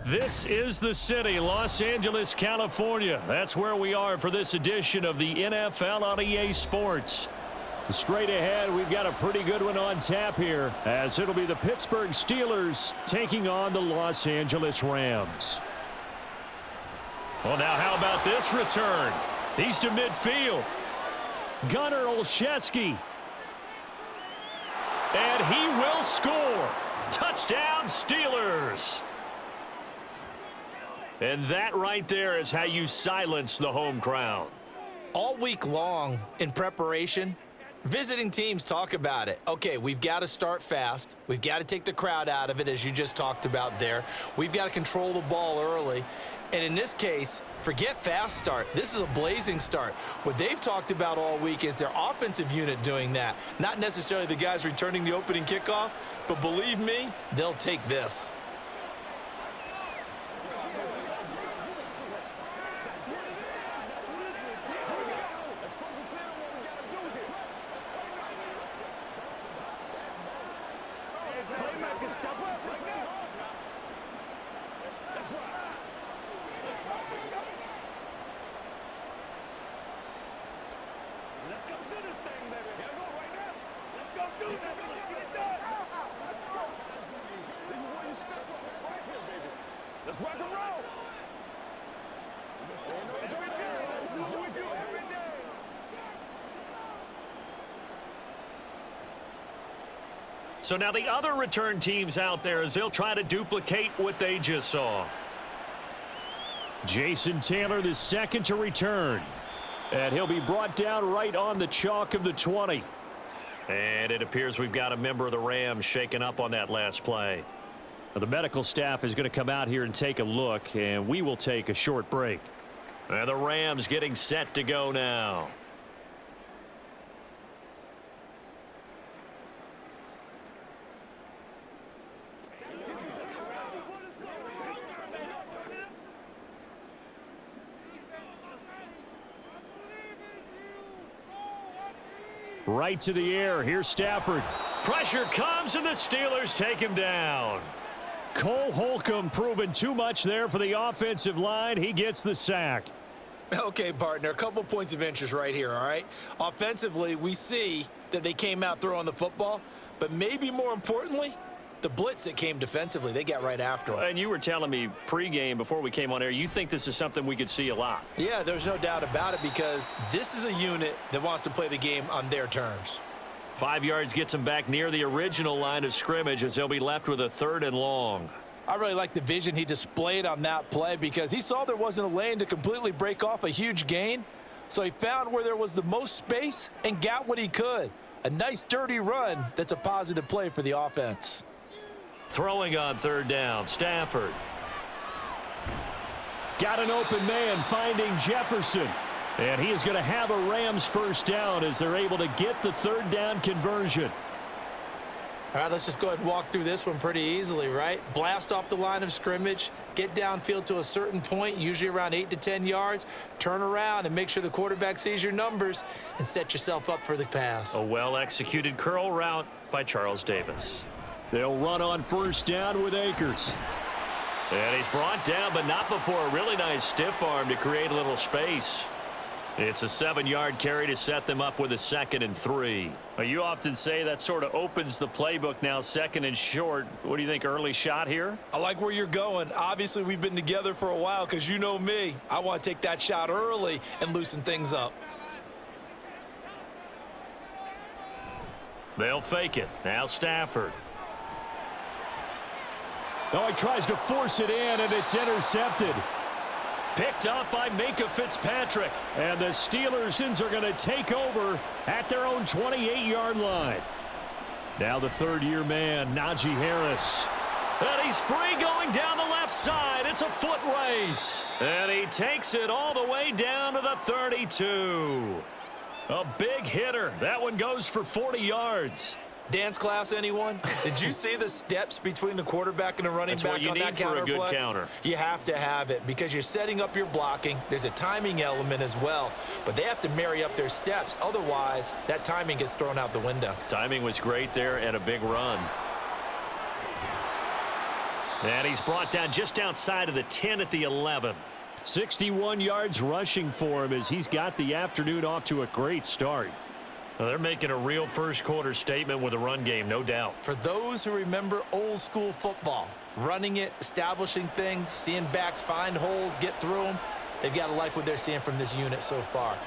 This is the city, Los Angeles, California. That's where we are for this edition of the NFL on EA Sports. Straight ahead, we've got a pretty good one on tap here, as it'll be the Pittsburgh Steelers taking on the Los Angeles Rams. Well, now how about this return? He's to midfield. Gunnar Olszewski. And he will score. Touchdown, Steelers. And that right there is how you silence the home crowd. All week long in preparation, visiting teams talk about it. Okay, we've got to start fast. We've got to take the crowd out of it, as you just talked about there. We've got to control the ball early. And in this case, forget fast start. This is a blazing start. What they've talked about all week is their offensive unit doing that. Not necessarily the guys returning the opening kickoff, but believe me, they'll take this. Let's go do this thing, baby. Gotta go right now. Let's go do this. Let's get it done. This is where you step up right here, baby. Let's rock and roll. Let's go every day. This is what we do every day. So now the other return teams out there, as they'll try to duplicate what they just saw. Jason Taylor, the second to return. And he'll be brought down right on the chalk of the 20. And it appears we've got a member of the Rams shaken up on that last play. Now, the medical staff is going to come out here and take a look, and we will take a short break. And the Rams getting set to go now. Right to the air. Here's Stafford. Pressure comes, and the Steelers take him down. Cole Holcomb proving too much there for the offensive line. He gets the sack. Okay, partner, a couple points of interest right here, all right? Offensively, we see that they came out throwing the football, but maybe more importantly, the blitz that came defensively, they got right after him. And you were telling me pregame before we came on air, you think this is something we could see a lot. Yeah, there's no doubt about it, because this is a unit that wants to play the game on their terms. 5 yards gets them back near the original line of scrimmage, as they'll be left with a 3rd and long. I really like the vision he displayed on that play, because he saw there wasn't a lane to completely break off a huge gain. So he found where there was the most space and got what he could. A nice dirty run that's a positive play for the offense. Throwing on 3rd down, Stafford. Got an open man, finding Jefferson. And he is going to have a Rams first down as they're able to get the 3rd down conversion. All right, let's just go ahead and walk through this one pretty easily, right? Blast off the line of scrimmage, get downfield to a certain point, usually around 8 to 10 yards, turn around and make sure the quarterback sees your numbers and set yourself up for the pass. A well-executed curl route by Charles Davis. They'll run on 1st down with Akers. And he's brought down, but not before a really nice stiff arm to create a little space. It's a 7-yard carry to set them up with a 2nd and 3. You often say that sort of opens the playbook now, 2nd and short. What do you think, early shot here? I like where you're going. Obviously, we've been together for a while, because you know me. I want to take that shot early and loosen things up. They'll fake it. Now Stafford. Oh, he tries to force it in, and it's intercepted. Picked up by Minka Fitzpatrick. And the Steelers are going to take over at their own 28-yard line. Now the 3rd-year man, Najee Harris. And he's free going down the left side. It's a foot race. And he takes it all the way down to the 32. A big hitter. That one goes for 40 yards. Dance class, anyone? Did you see the steps between the quarterback and the running back on that counter play? That's what you need for a good counter. You have to have it, because you're setting up your blocking. There's a timing element as well, but they have to marry up their steps. Otherwise, that timing gets thrown out the window. Timing was great there, and a big run. And he's brought down just outside of the 10 at the 11. 61 yards rushing for him as he's got the afternoon off to a great start. Well, they're making a real first-quarter statement with a run game, no doubt. For those who remember old-school football, running it, establishing things, seeing backs find holes, get through them, they've got to like what they're seeing from this unit so far.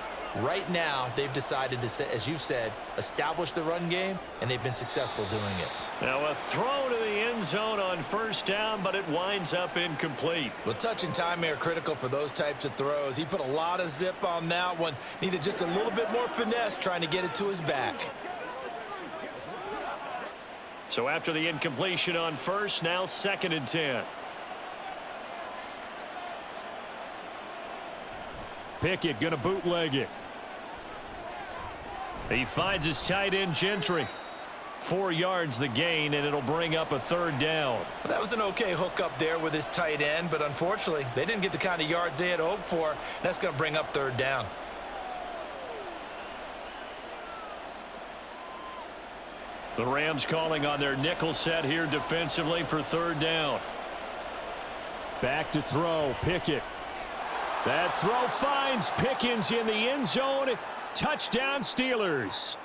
Right now, they've decided to, as you've said, establish the run game, and they've been successful doing it. Now a throw to the end zone on first down, but it winds up incomplete. Well, touch and timing are critical for those types of throws. He put a lot of zip on that one. Needed just a little bit more finesse trying to get it to his back. So after the incompletion on first, now 2nd and 10. Pickett going to bootleg it. He finds his tight end Gentry. 4 yards the gain, and it'll bring up a 3rd down. Well, that was an okay hook up there with his tight end, but unfortunately, they didn't get the kind of yards they had hoped for. That's going to bring up 3rd down. The Rams calling on their nickel set here defensively for 3rd down. Back to throw, Pickett. That throw finds Pickens in the end zone. Touchdown Steelers.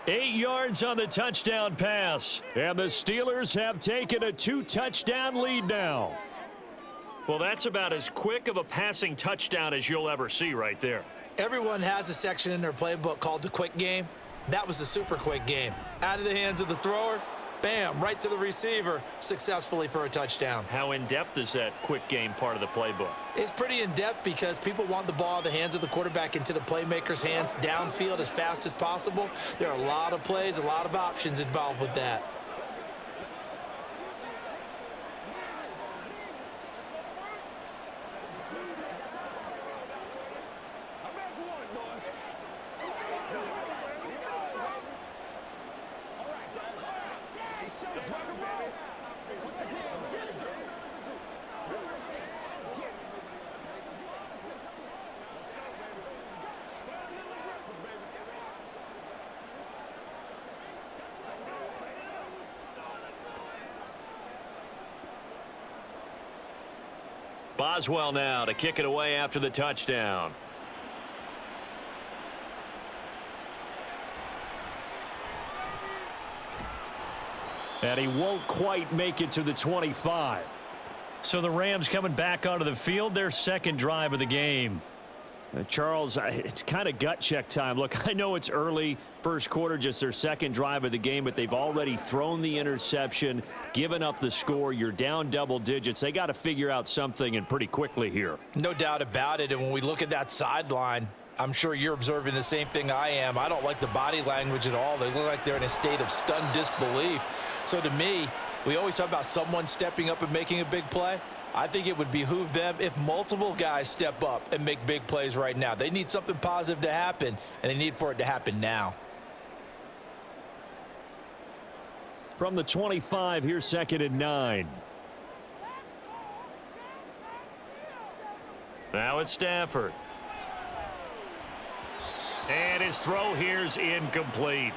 8 yards on the touchdown pass. And the Steelers have taken a 2-touchdown lead now. Well, that's about as quick of a passing touchdown as you'll ever see right there. Everyone has a section in their playbook called the quick game. That was the super quick game. Out of the hands of the thrower, bam, right to the receiver, successfully for a touchdown. How in-depth is that quick game part of the playbook? It's pretty in-depth because people want the ball out of the hands of the quarterback into the playmaker's hands downfield as fast as possible. There are a lot of plays, a lot of options involved with that. Boswell now to kick it away after the touchdown. And he won't quite make it to the 25. So the Rams coming back onto the field, their 2nd drive of the game. Charles, it's kind of gut check time. Look, I know it's early, first quarter, just their 2nd drive of the game, but they've already thrown the interception, given up the score. You're down double digits. They got to figure out something, and pretty quickly here. No doubt about it. And when we look at that sideline, I'm sure you're observing the same thing I am. I don't like the body language at all. They look like they're in a state of stunned disbelief. So to me, we always talk about someone stepping up and making a big play. I think it would behoove them if multiple guys step up and make big plays right now. They need something positive to happen, and they need for it to happen now. From the 25, here's 2nd and 9. Now it's Stafford. And his throw here's incomplete.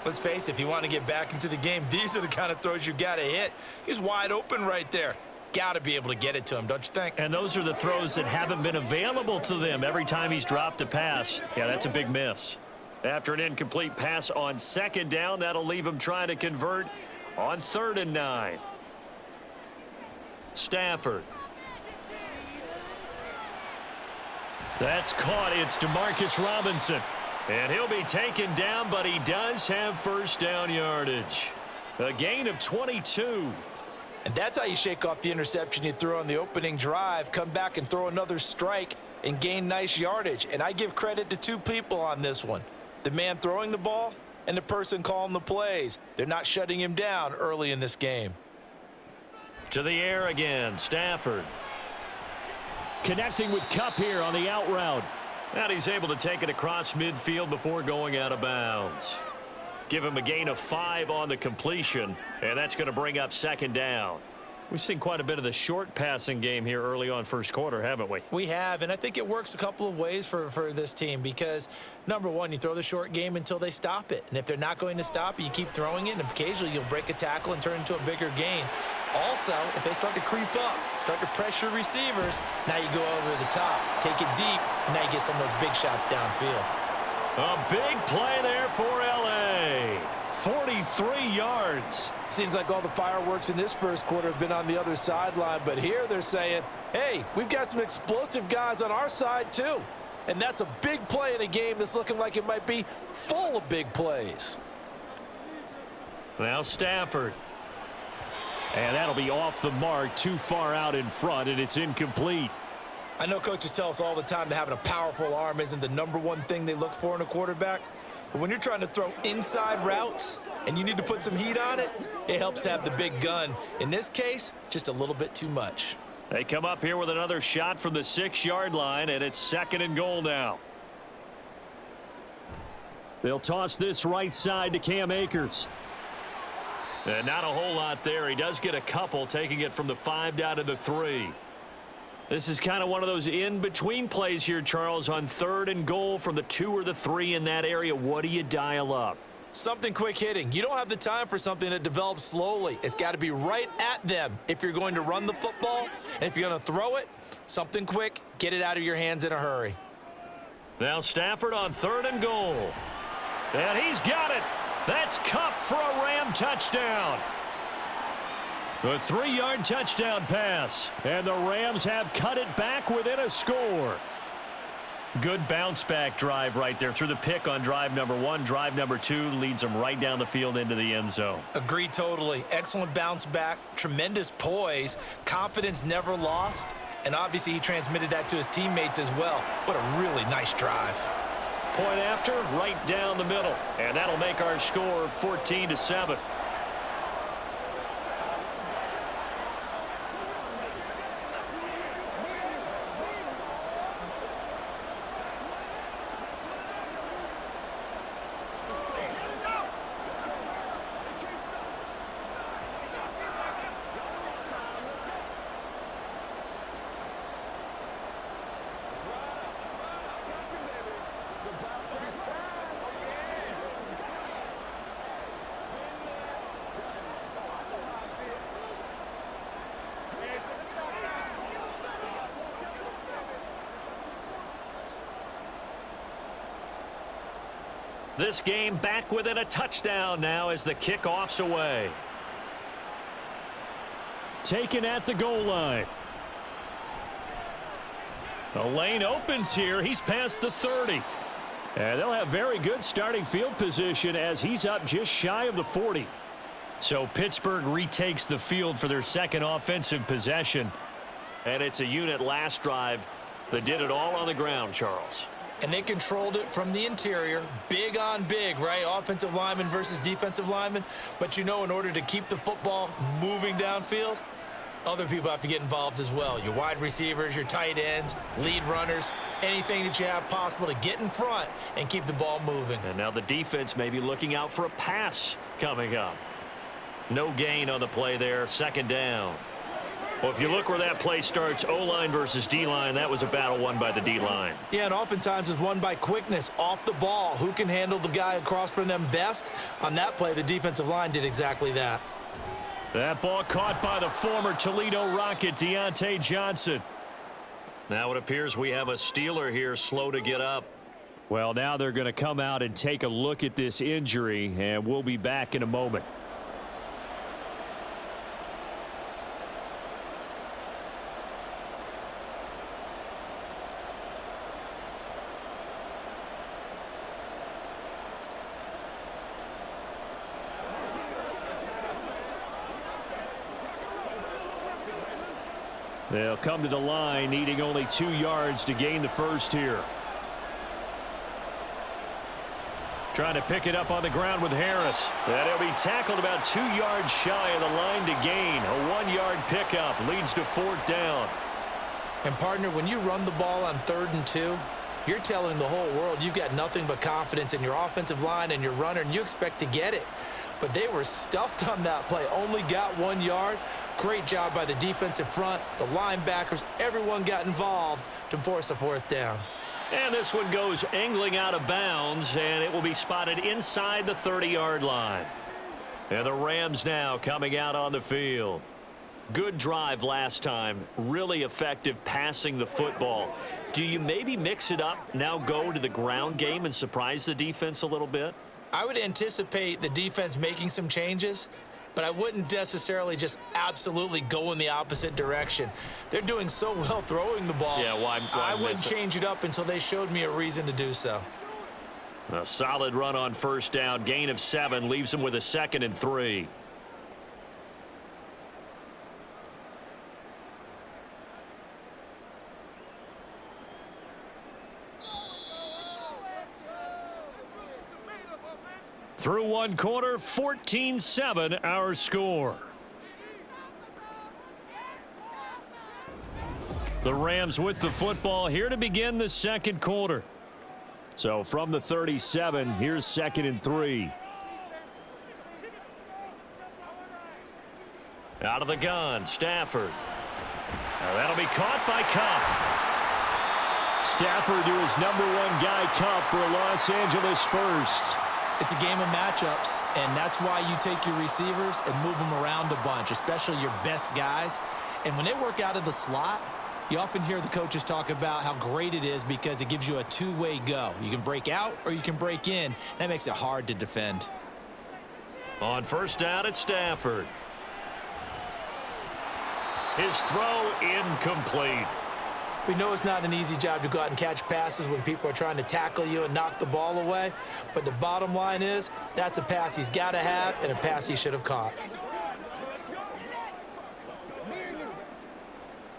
Let's face it, if you want to get back into the game, these are the kind of throws you got to hit. He's wide open right there. Got to be able to get it to him, don't you think? And those are the throws that haven't been available to them every time he's dropped a pass. Yeah, that's a big miss. After an incomplete pass on 2nd down, that'll leave him trying to convert on 3rd and 9. Stafford. That's caught. It's Demarcus Robinson. And he'll be taken down, but he does have first down yardage. A gain of 22. And that's how you shake off the interception you threw on the opening drive, come back and throw another strike and gain nice yardage. And I give credit to 2 people on this one. The man throwing the ball and the person calling the plays. They're not shutting him down early in this game. To the air again, Stafford. Connecting with Kupp here on the out route. And he's able to take it across midfield before going out of bounds. Give him a gain of 5 on the completion, and that's going to bring up 2nd down. We've seen quite a bit of the short passing game here early on first quarter, haven't we? We have, and I think it works a couple of ways for this team because, number one, you throw the short game until they stop it. And if they're not going to stop it, you keep throwing it, and occasionally you'll break a tackle and turn into a bigger gain. Also, if they start to creep up, start to pressure receivers, now you go over the top, take it deep, and now you get some of those big shots downfield. A big play there for L.A. 43 yards. Seems like all the fireworks in this first quarter have been on the other sideline, but here they're saying, hey, we've got some explosive guys on our side too. And that's a big play in a game that's looking like it might be full of big plays. Now Stafford. And that'll be off the mark, too far out in front, and it's incomplete. I know coaches tell us all the time that having a powerful arm isn't the #1 thing they look for in a quarterback. But when you're trying to throw inside routes and you need to put some heat on it, it helps to have the big gun. In this case, just a little bit too much. They come up here with another shot from the 6-yard line, and it's 2nd and goal now. They'll toss this right side to Cam Akers. And not a whole lot there. He does get a couple, taking it from the 5 down to the 3. This is kind of one of those in-between plays here, Charles, on 3rd and goal from the 2 or the 3 in that area. What do you dial up? Something quick hitting. You don't have the time for something that develops slowly. It's got to be right at them if you're going to run the football. And if you're going to throw it, something quick, get it out of your hands in a hurry. Now Stafford on 3rd and goal. And he's got it. That's Kupp for a Ram touchdown. The 3-yard touchdown pass. And the Rams have cut it back within a score. Good bounce-back drive right there through the pick on drive number 1. Drive number 2 leads them right down the field into the end zone. Agree totally. Excellent bounce back, tremendous poise, confidence never lost, and obviously he transmitted that to his teammates as well. What a really nice drive. Point after, right down the middle. And that'll make our score 14-7. This game back within a touchdown now as the kickoff's away. Taken at the goal line. The lane opens here. He's past the 30. And they'll have very good starting field position as he's up just shy of the 40. So Pittsburgh retakes the field for their second offensive possession. And it's a unit last drive that did it all on the ground, Charles. And they controlled it from the interior, big on big, right? Offensive lineman versus defensive lineman. But you know, in order to keep the football moving downfield, other people have to get involved as well. Your wide receivers, your tight ends, lead runners, anything that you have possible to get in front and keep the ball moving. And now the defense may be looking out for a pass coming up. No gain on the play there, 2nd down. Well, if you look where that play starts, O-line versus D-line, that was a battle won by the D-line. Yeah, and oftentimes it's won by quickness off the ball. Who can handle the guy across from them best? On that play, the defensive line did exactly that. That ball caught by the former Toledo Rocket, Deontay Johnson. Now it appears we have a Steeler here slow to get up. Well, now they're going to come out and take a look at this injury, and we'll be back in a moment. They'll come to the line, needing only 2 yards to gain the first here. Trying to pick it up on the ground with Harris. And he'll be tackled about 2 yards shy of the line to gain. A 1-yard pickup leads to 4th down. And, partner, when you run the ball on 3rd and 2, you're telling the whole world you've got nothing but confidence in your offensive line and your runner, and you expect to get it. But they were stuffed on that play, only got 1 yard. Great job by the defensive front, the linebackers, everyone got involved to force a 4th down. And this one goes angling out of bounds, and it will be spotted inside the 30-yard line. And the Rams now coming out on the field. Good drive last time. Really effective passing the football. Do you maybe mix it up, now go to the ground game and surprise the defense a little bit? I would anticipate the defense making some changes, but I wouldn't necessarily just absolutely go in the opposite direction. They're doing so well throwing the ball. Yeah, why I wouldn't change it up until they showed me a reason to do so. A solid run on first down. Gain of 7 leaves him with a 2nd and 3. Through one quarter, 14-7 our score. The Rams with the football here to begin the second quarter. So from the 37, here's 2nd and 3. Out of the gun, Stafford. Now that'll be caught by Cup. Stafford to his #1 guy, Cup, for a Los Angeles first. It's a game of matchups, and that's why you take your receivers and move them around a bunch, especially your best guys. And when they work out of the slot, you often hear the coaches talk about how great it is because it gives you a two-way go. You can break out or you can break in. That makes it hard to defend. On first down, it's Stafford. His throw incomplete. We know it's not an easy job to go out and catch passes when people are trying to tackle you and knock the ball away. But the bottom line is that's a pass he's got to have and a pass he should have caught.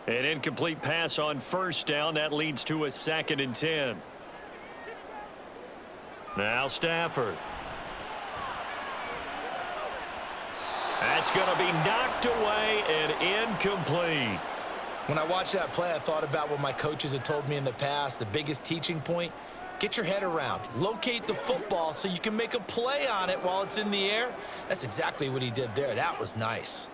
An incomplete pass on first down. That leads to a 2nd and 10. Now Stafford. That's going to be knocked away and incomplete. When I watched that play, I thought about what my coaches had told me in the past. The biggest teaching point, get your head around. Locate the football so you can make a play on it while it's in the air. That's exactly what he did there. That was nice.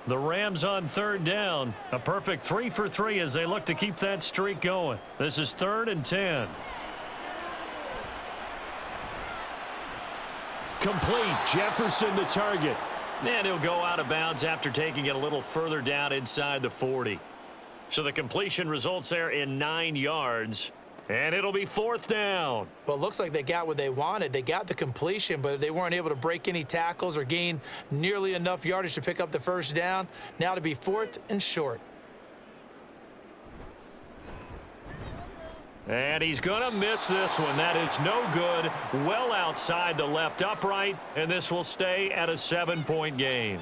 The Rams on third down. A perfect 3 for 3 as they look to keep that streak going. This is 3rd and 10. Complete. Jefferson the target. And he'll go out of bounds after taking it a little further down inside the 40. So the completion results there in 9 yards. And it'll be 4th down. Well, it looks like they got what they wanted. They got the completion, but they weren't able to break any tackles or gain nearly enough yardage to pick up the first down. Now to be 4th and short. And he's going to miss this one. That is no good. Well outside the left upright. And this will stay at a 7-point game.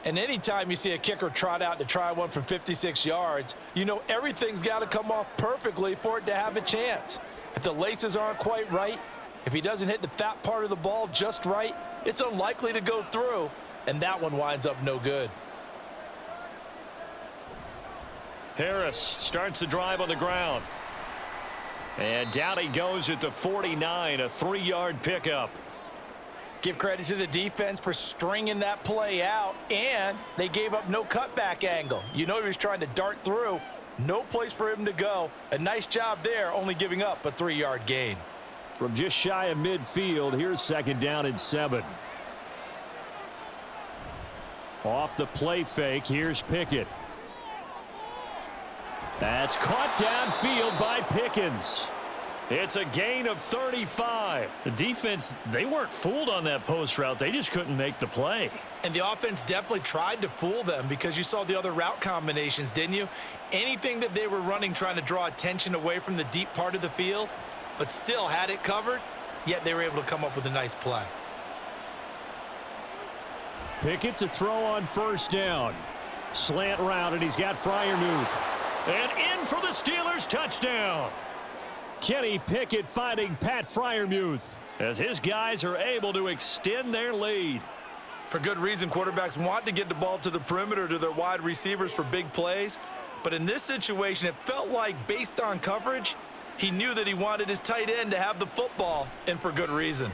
And anytime you see a kicker trot out to try one from 56 yards, you know everything's got to come off perfectly for it to have a chance. If the laces aren't quite right, if he doesn't hit the fat part of the ball just right, it's unlikely to go through, and that one winds up no good. Harris starts the drive on the ground. And down he goes at the 49, a 3-yard pickup. Give credit to the defense for stringing that play out, and they gave up no cutback angle. You know he was trying to dart through. No place for him to go. A nice job there, only giving up a 3-yard gain. From just shy of midfield, here's 2nd down and 7. Off the play fake, here's Pickett. That's caught downfield by Pickens. It's a gain of 35. The defense, they weren't fooled on that post route. They just couldn't make the play. And the offense definitely tried to fool them because you saw the other route combinations, didn't you? Anything that they were running trying to draw attention away from the deep part of the field, but still had it covered, yet they were able to come up with a nice play. Pickett to throw on first down. Slant route, and he's got Freiermuth. And in for the Steelers touchdown. Kenny Pickett finding Pat Freiermuth as his guys are able to extend their lead. For good reason, quarterbacks want to get the ball to the perimeter to their wide receivers for big plays. But in this situation, it felt like based on coverage, he knew that he wanted his tight end to have the football, and for good reason.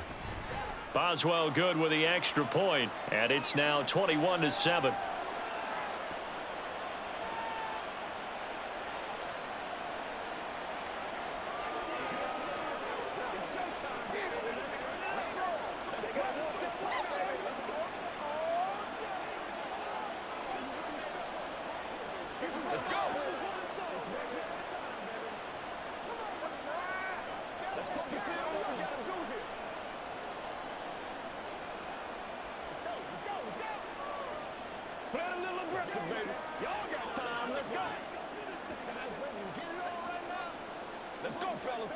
Boswell good with the extra point, and it's now 21-7. Let's go. Let's focus in on what we got to do here. Let's go. Play it a little aggressive, baby. Y'all got time. Let's go. Let's go, fellas.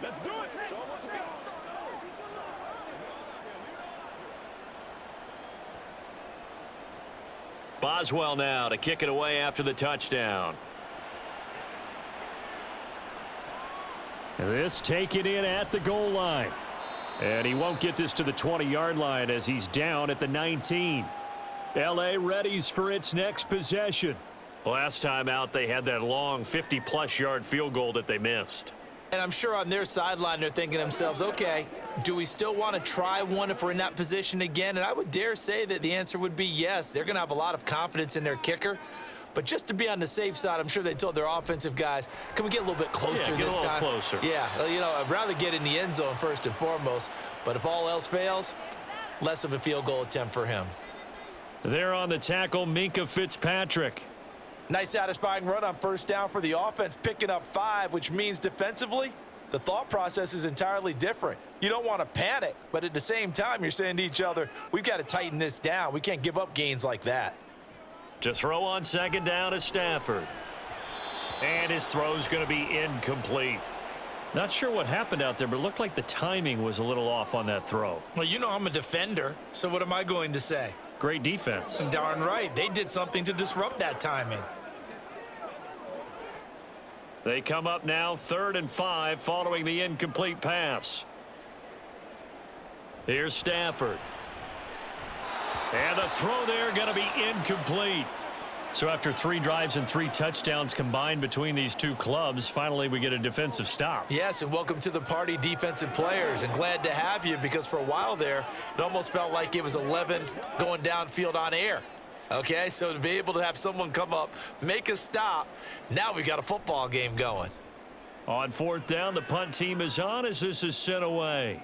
Let's do it. Show them what you got. Boswell now to kick it away after the touchdown. This taken in at the goal line. And he won't get this to the 20-yard line as he's down at the 19. L.A. readies for its next possession. Last time out, they had that long 50-plus yard field goal that they missed. And I'm sure on their sideline they're thinking to themselves, okay, do we still want to try one if we're in that position again? And I would dare say that the answer would be yes. They're going to have a lot of confidence in their kicker. But just to be on the safe side, I'm sure they told their offensive guys, can we get a little bit closer this time? Closer. Yeah, you know, I'd rather get in the end zone first and foremost. But if all else fails, less of a field goal attempt for him. There on the tackle, Minkah Fitzpatrick. Nice satisfying run on first down for the offense, picking up 5, which means defensively, the thought process is entirely different. You don't want to panic, but at the same time, you're saying to each other, we've got to tighten this down. We can't give up gains like that. To throw on second down is Stafford. And his throw's going to be incomplete. Not sure what happened out there, but it looked like the timing was a little off on that throw. Well, you know I'm a defender, so what am I going to say? Great defense. Darn right. They did something to disrupt that timing. They come up now 3rd and 5 following the incomplete pass. Here's Stafford. And the throw there going to be incomplete. So after 3 drives and 3 touchdowns combined between these two clubs, finally we get a defensive stop. Yes, and welcome to the party, defensive players. And glad to have you because for a while there, it almost felt like it was 11 going downfield on air. Okay, so to be able to have someone come up, make a stop, now we got a football game going. On 4th down, the punt team is on as this is sent away.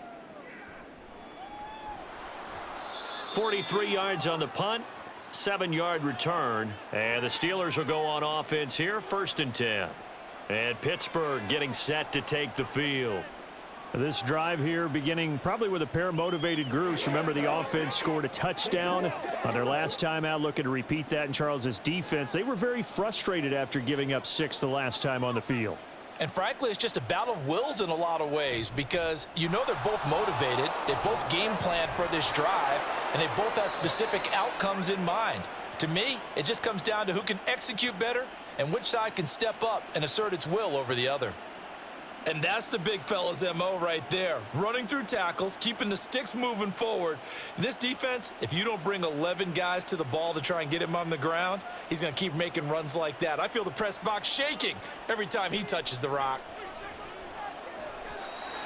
43 yards on the punt, 7-yard return, and the Steelers will go on offense here, 1st and 10. And Pittsburgh getting set to take the field. This drive here beginning probably with a pair of motivated groups. Remember, the offense scored a touchdown on their last time out, looking to repeat that in Charles's defense. They were very frustrated after giving up 6 the last time on the field. And frankly, it's just a battle of wills in a lot of ways because you know they're both motivated, they both game plan for this drive, and they both have specific outcomes in mind. To me, it just comes down to who can execute better and which side can step up and assert its will over the other. And that's the big fella's MO right there. Running through tackles, keeping the sticks moving forward. This defense, if you don't bring 11 guys to the ball to try and get him on the ground, he's going to keep making runs like that. I feel the press box shaking every time he touches the rock.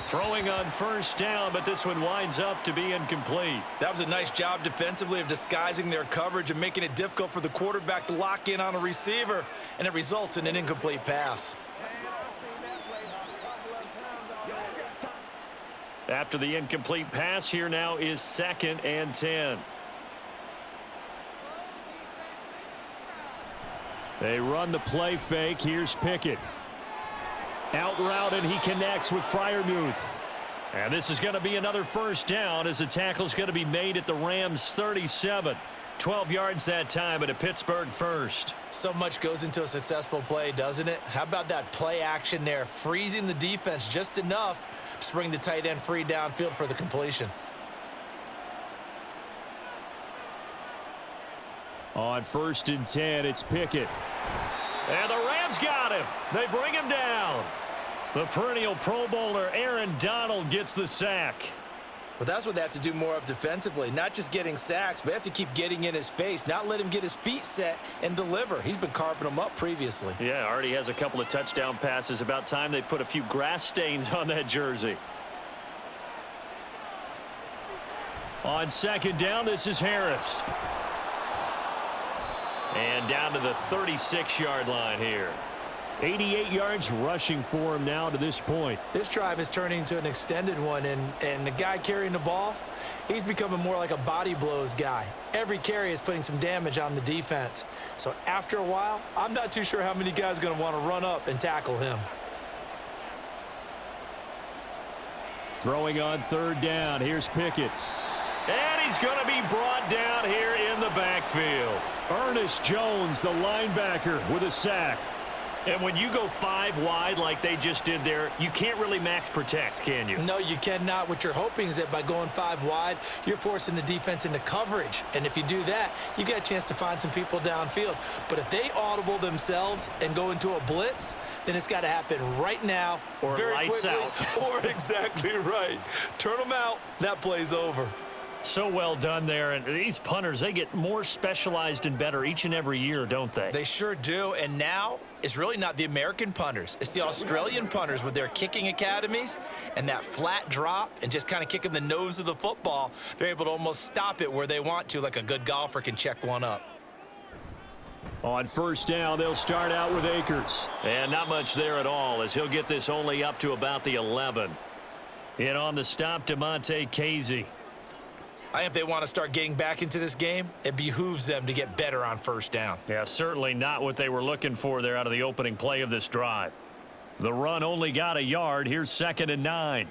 Throwing on 1st down, but this one winds up to be incomplete. That was a nice job defensively of disguising their coverage and making it difficult for the quarterback to lock in on a receiver, and it results in an incomplete pass. After the incomplete pass, here now is 2nd and 10. They run the play fake. Here's Pickett. Out route, and he connects with Freiermuth. And this is going to be another 1st down as the tackle's going to be made at the Rams' 37. 12 yards that time, but a Pittsburgh 1st. So much goes into a successful play, doesn't it? How about that play action there, freezing the defense just enough to bring the tight end free downfield for the completion. On 1st and 10, it's Pickett. And the Rams got him. They bring him down. The perennial Pro Bowler Aaron Donald gets the sack. But that's what they have to do more of defensively, not just getting sacks, but they have to keep getting in his face, not let him get his feet set and deliver. He's been carving them up previously. Yeah, already has a couple of touchdown passes. About time they put a few grass stains on that jersey. On 2nd down, this is Harris. And down to the 36-yard line here. 88 yards rushing for him now to this point. This drive is turning into an extended one, and the guy carrying the ball, he's becoming more like a body blows guy. Every carry is putting some damage on the defense. So after a while, I'm not too sure how many guys are going to want to run up and tackle him. Throwing on third down. Here's Pickett. And he's going to be brought down here in the backfield. Ernest Jones, the linebacker, with a sack. And when you go 5 wide like they just did there, you can't really max protect, can you? No, you cannot. What you're hoping is that by going 5 wide, you're forcing the defense into coverage. And if you do that, you got a chance to find some people downfield. But if they audible themselves and go into a blitz, then it's got to happen right now. Or very lights quickly, out. Or exactly right. Turn them out. That play's over. So well done there. And these punters, they get more specialized and better each and every year, don't they? They sure do. And now it's really not the American punters. It's the Australian punters with their kicking academies and that flat drop and just kind of kicking the nose of the football. They're able to almost stop it where they want to, like a good golfer can check one up. On first down, they'll start out with Akers. And not much there at all, as he'll get this only up to about the 11. And on the stop, DeMonte Casey. I think if they want to start getting back into this game, it behooves them to get better on first down. Yeah, certainly not what they were looking for there out of the opening play of this drive. The run only got a yard. Here's 2nd and 9.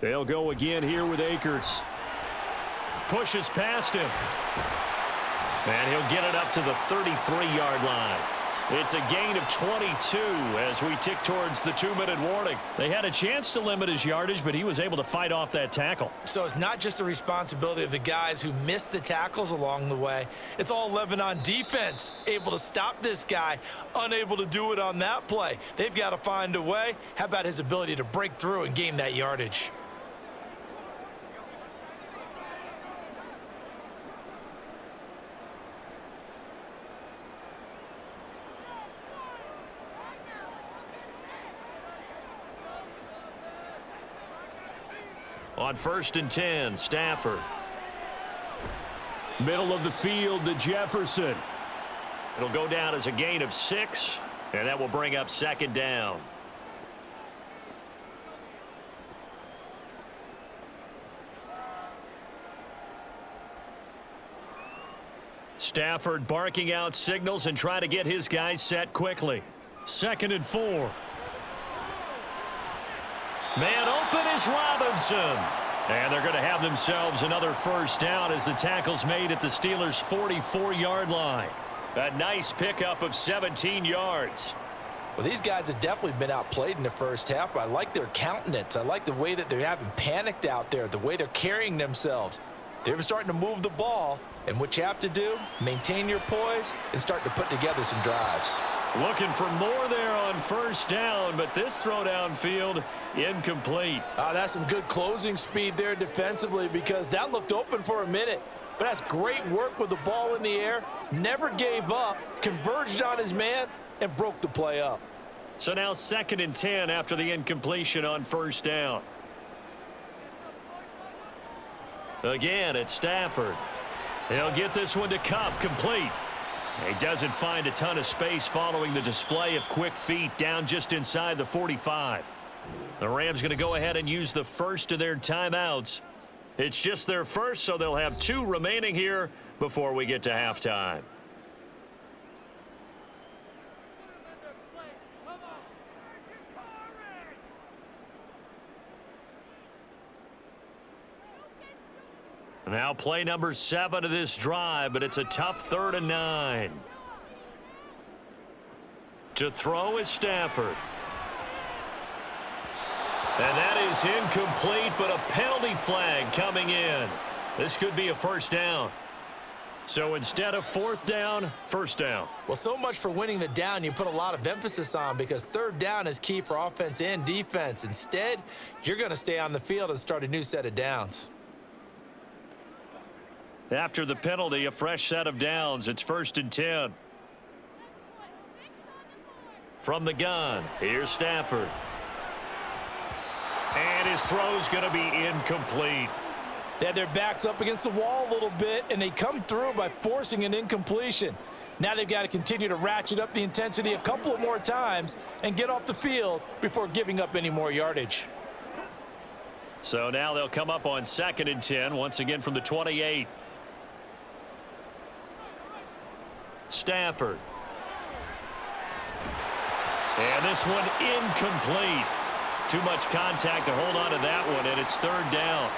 They'll go again here with Akers. Pushes past him. And he'll get it up to the 33-yard line. It's a gain of 22 as we tick towards the 2-minute warning. They had a chance to limit his yardage, but he was able to fight off that tackle. So it's not just the responsibility of the guys who missed the tackles along the way. It's all Levin on defense, able to stop this guy, unable to do it on that play. They've got to find a way. How about his ability to break through and gain that yardage? On 1st and 10, Stafford. Middle of the field to Jefferson. It'll go down as a gain of 6, and that will bring up 2nd down. Stafford barking out signals and trying to get his guys set quickly. 2nd and 4. Man open is Robinson. And they're going to have themselves another first down as the tackle's made at the Steelers' 44-yard line. A nice pickup of 17 yards. Well, these guys have definitely been outplayed in the first half. I like their countenance. I like the way that they're having panicked out there, the way they're carrying themselves. They're starting to move the ball, and what you have to do, maintain your poise and start to put together some drives. Looking for more there on first down, but this throw downfield incomplete. That's some good closing speed there defensively because that looked open for a minute. But that's great work with the ball in the air. Never gave up, converged on his man, and broke the play up. So now 2nd and 10 after the incompletion on first down. Again, it's Stafford. He'll get this one to Kupp, complete. He doesn't find a ton of space following the display of quick feet down just inside the 45. The Rams going to go ahead and use the first of their timeouts. It's just their first, so they'll have 2 remaining here before we get to halftime. Now play number 7 of this drive, but it's a tough 3rd and 9. To throw is Stafford. And that is incomplete, but a penalty flag coming in. This could be a first down. So instead of 4th down, first down. Well, so much for winning the down you put a lot of emphasis on because 3rd down is key for offense and defense. Instead, you're going to stay on the field and start a new set of downs. After the penalty, a fresh set of downs. It's 1st and 10. From the gun, here's Stafford. And his throw's going to be incomplete. They had their backs up against the wall a little bit, and they come through by forcing an incompletion. Now they've got to continue to ratchet up the intensity a couple of more times and get off the field before giving up any more yardage. So now they'll come up on 2nd and 10, once again from the 28. Stafford. And this one incomplete. Too much contact to hold on to that one, and it's 3rd down.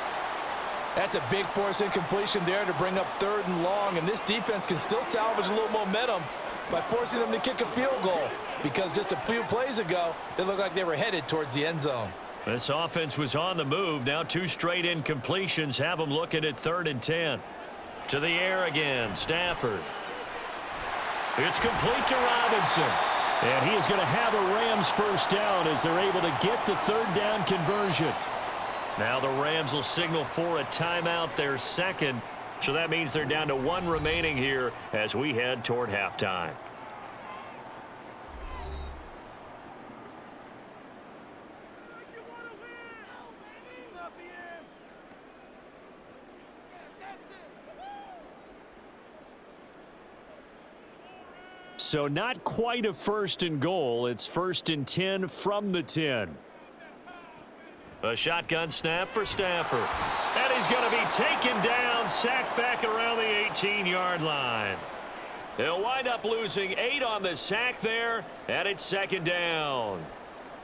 That's a big force incompletion there to bring up 3rd and long, and this defense can still salvage a little momentum by forcing them to kick a field goal, because just a few plays ago, they looked like they were headed towards the end zone. This offense was on the move. Now 2 straight incompletions have them looking at 3rd and 10. To the air again, Stafford. It's complete to Robinson. And he is going to have a Rams first down as they're able to get the 3rd down conversion. Now the Rams will signal for a timeout, their 2nd. So that means they're down to 1 remaining here as we head toward halftime. So not quite a 1st and goal. It's 1st and 10 from the 10. A shotgun snap for Stafford. And he's going to be taken down, sacked back around the 18-yard line. He'll wind up losing 8 on the sack there, and it's 2nd down.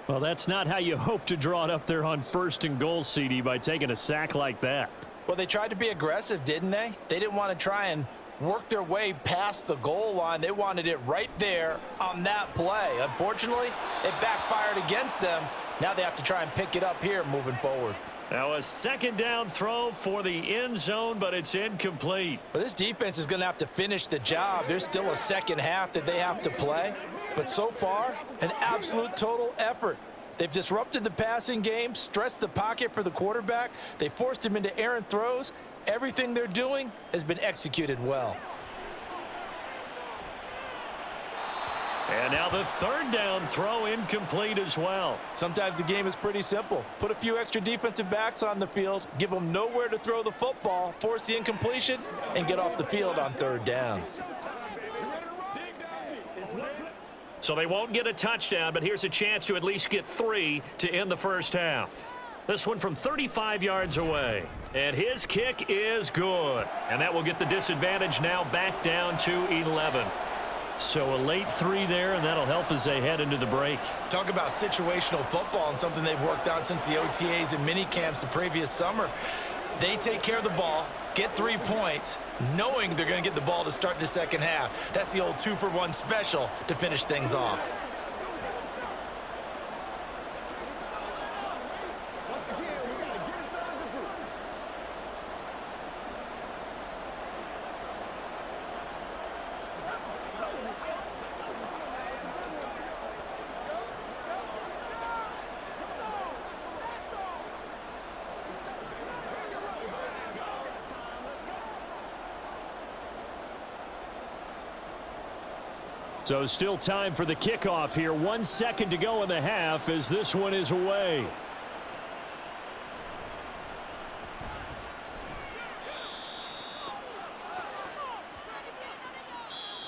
Well, that's not how you hope to draw it up there on 1st and goal, CD, by taking a sack like that. Well, they tried to be aggressive, didn't they? They didn't want to try and work their way past the goal line. They wanted it right there on that play. Unfortunately, it backfired against them. Now they have to try and pick it up here moving forward. Now a 2nd down throw for the end zone, but it's incomplete. Well, this defense is going to have to finish the job. There's still a 2nd half that they have to play. But so far, an absolute total effort. They've disrupted the passing game, stressed the pocket for the quarterback. They forced him into errant throws. Everything they're doing has been executed well. And now the 3rd down throw incomplete as well. Sometimes the game is pretty simple. Put a few extra defensive backs on the field, give them nowhere to throw the football, force the incompletion, and get off the field on 3rd down. So they won't get a touchdown, but here's a chance to at least get 3 to end the 1st half. This one from 35 yards away. And his kick is good. And that will get the disadvantage now back down to 11. So a late 3 there, and that'll help as they head into the break. Talk about situational football and something they've worked on since the OTAs and mini camps the previous summer. They take care of the ball, get 3 points, knowing they're going to get the ball to start the 2nd half. That's the old 2-for-1 special to finish things off. So still time for the kickoff here. 1 second to go in the half as this one is away.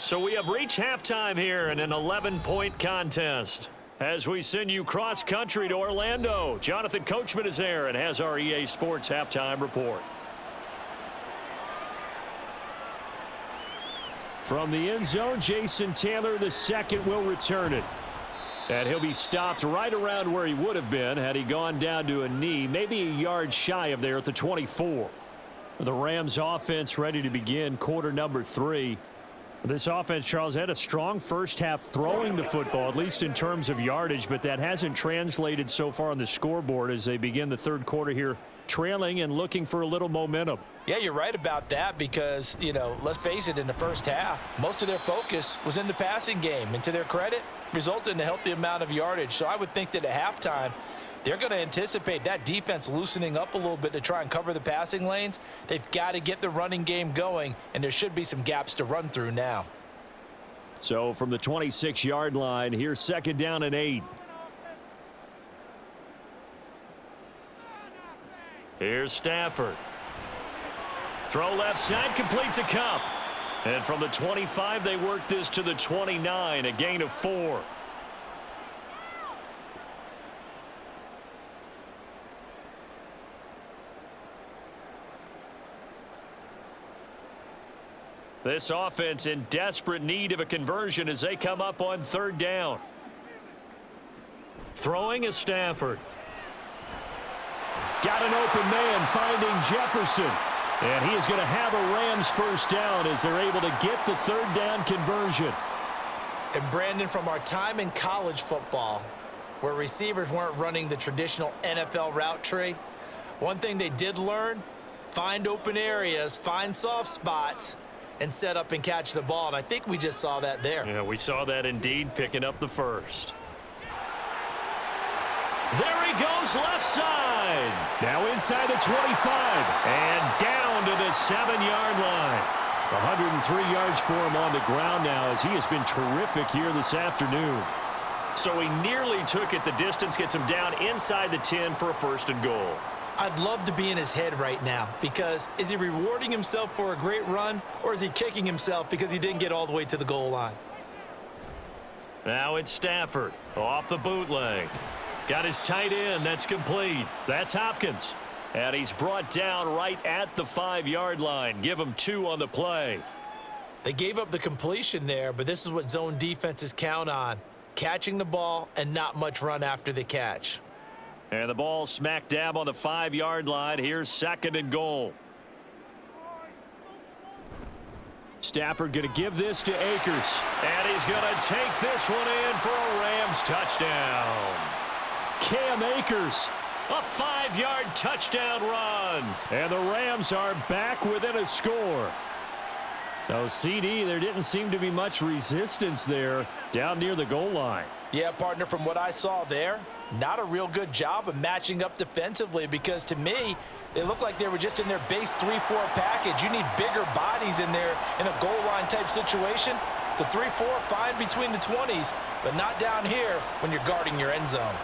So we have reached halftime here in an 11-point contest. As we send you cross-country to Orlando, Jonathan Coachman is there and has our EA Sports halftime report. From the end zone, Jason Taylor II will return it. And he'll be stopped right around where he would have been had he gone down to a knee, maybe a yard shy of there at the 24. The Rams offense ready to begin quarter number 3. This offense, Charles, had a strong first half throwing the football, at least in terms of yardage, but that hasn't translated so far on the scoreboard as they begin the 3rd quarter here, trailing and looking for a little momentum. Yeah, you're right about that because, let's face it, in the first half, most of their focus was in the passing game. And to their credit, resulted in a healthy amount of yardage. So I would think that at halftime, they're going to anticipate that defense loosening up a little bit to try and cover the passing lanes. They've got to get the running game going, and there should be some gaps to run through now. So from the 26-yard line, here's 2nd down and 8. Here's Stafford. Throw left side, complete to Cup. And from the 25, they work this to the 29, a gain of 4. This offense in desperate need of a conversion as they come up on 3rd down. Throwing is Stafford. Got an open man finding Jefferson. And he is going to have a Rams first down as they're able to get the 3rd down conversion. And Brandon, from our time in college football, where receivers weren't running the traditional NFL route tree, one thing they did learn, find open areas, find soft spots, and set up and catch the ball. And I think we just saw that there. Yeah, we saw that indeed, picking up the first. There he goes left side. Now inside the 25 and down to the 7-yard line. 103 yards for him on the ground now as he has been terrific here this afternoon. So he nearly took it the distance, gets him down inside the 10 for a 1st and goal. I'd love to be in his head right now because is he rewarding himself for a great run or is he kicking himself because he didn't get all the way to the goal line? Now it's Stafford off the bootleg. Got his tight end. That's complete. That's Hopkins. And he's brought down right at the 5-yard line. Give him 2 on the play. They gave up the completion there, but this is what zone defenses count on. Catching the ball and not much run after the catch. And the ball smack dab on the 5-yard line. Here's 2nd and goal. Stafford going to give this to Akers. And he's going to take this one in for a Rams touchdown. Cam Akers, a 5-yard touchdown run. And the Rams are back within a score. No, CD, there didn't seem to be much resistance there down near the goal line. Yeah, partner, from what I saw there, not a real good job of matching up defensively because to me, they look like they were just in their base 3-4 package. You need bigger bodies in there in a goal line type situation. The 3-4 fine between the 20s, but not down here when you're guarding your end zone.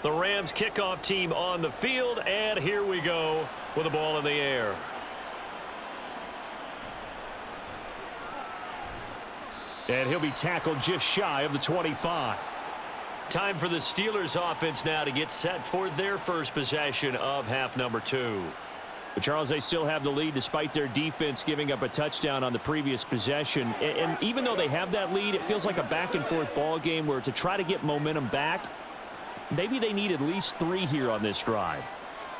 The Rams kickoff team on the field, and here we go with the ball in the air. And he'll be tackled just shy of the 25. Time for the Steelers offense now to get set for their first possession of half number 2. But Charles, they still have the lead despite their defense giving up a touchdown on the previous possession. And even though they have that lead, it feels like a back-and-forth ball game where to try to get momentum back, maybe they need at least 3 here on this drive.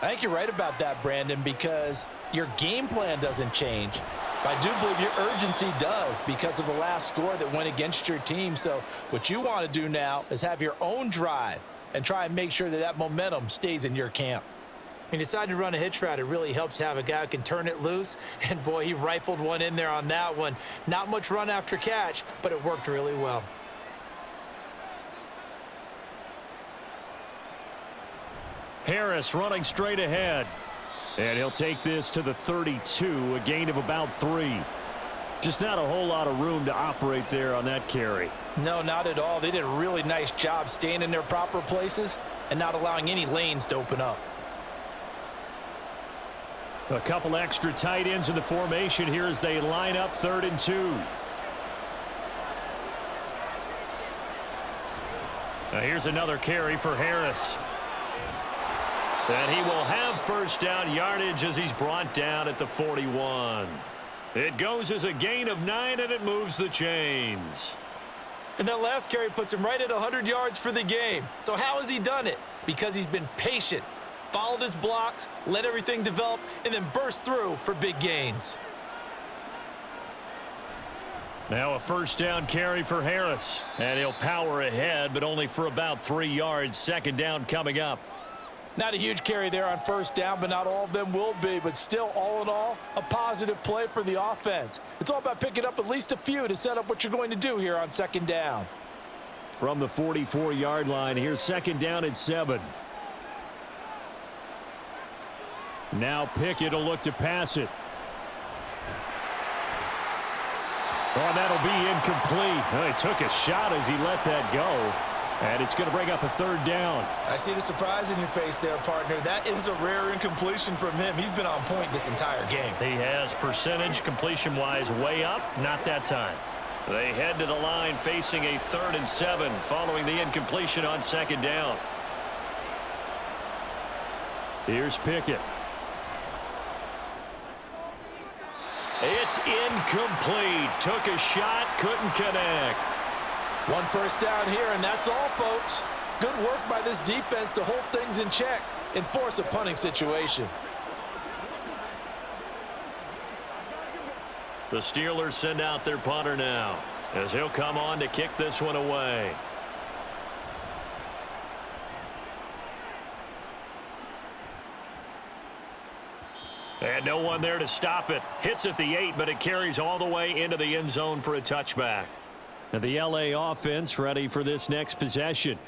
I think you're right about that, Brandon, because your game plan doesn't change. I do believe your urgency does because of the last score that went against your team. So what you want to do now is have your own drive and try and make sure that that momentum stays in your camp. He decided to run a hitch route. It really helps to have a guy who can turn it loose. And, boy, he rifled one in there on that one. Not much run after catch, but it worked really well. Harris running straight ahead. And he'll take this to the 32, a gain of about 3. Just not a whole lot of room to operate there on that carry. No, not at all. They did a really nice job staying in their proper places and not allowing any lanes to open up. A couple extra tight ends in the formation here as they line up 3rd and 2. Now here's another carry for Harris. And he will have first down yardage as he's brought down at the 41. It goes as a gain of 9, and it moves the chains. And that last carry puts him right at 100 yards for the game. So how has he done it? Because he's been patient, followed his blocks, let everything develop, and then burst through for big gains. Now a first down carry for Harris. And he'll power ahead, but only for about 3 yards. Second down coming up. Not a huge carry there on first down, but not all of them will be. But still, all in all, a positive play for the offense. It's all about picking up at least a few to set up what you're going to do here on second down. From the 44-yard line, here's second down at 7. Now Pickett will look to pass it. Oh, that'll be incomplete. Oh, he took a shot as he let that go. And it's going to bring up a third down. I see the surprise in your face there, partner. That is a rare incompletion from him. He's been on point this entire game. He has percentage completion-wise way up. Not that time. They head to the line facing a 3rd and 7 following the incompletion on second down. Here's Pickett. It's incomplete. Took a shot, couldn't connect. One first down here, and that's all, folks. Good work by this defense to hold things in check and force a punting situation. The Steelers send out their punter now as he'll come on to kick this one away. And no one there to stop it. Hits at the 8, but it carries all the way into the end zone for a touchback. And the LA offense ready for this next possession.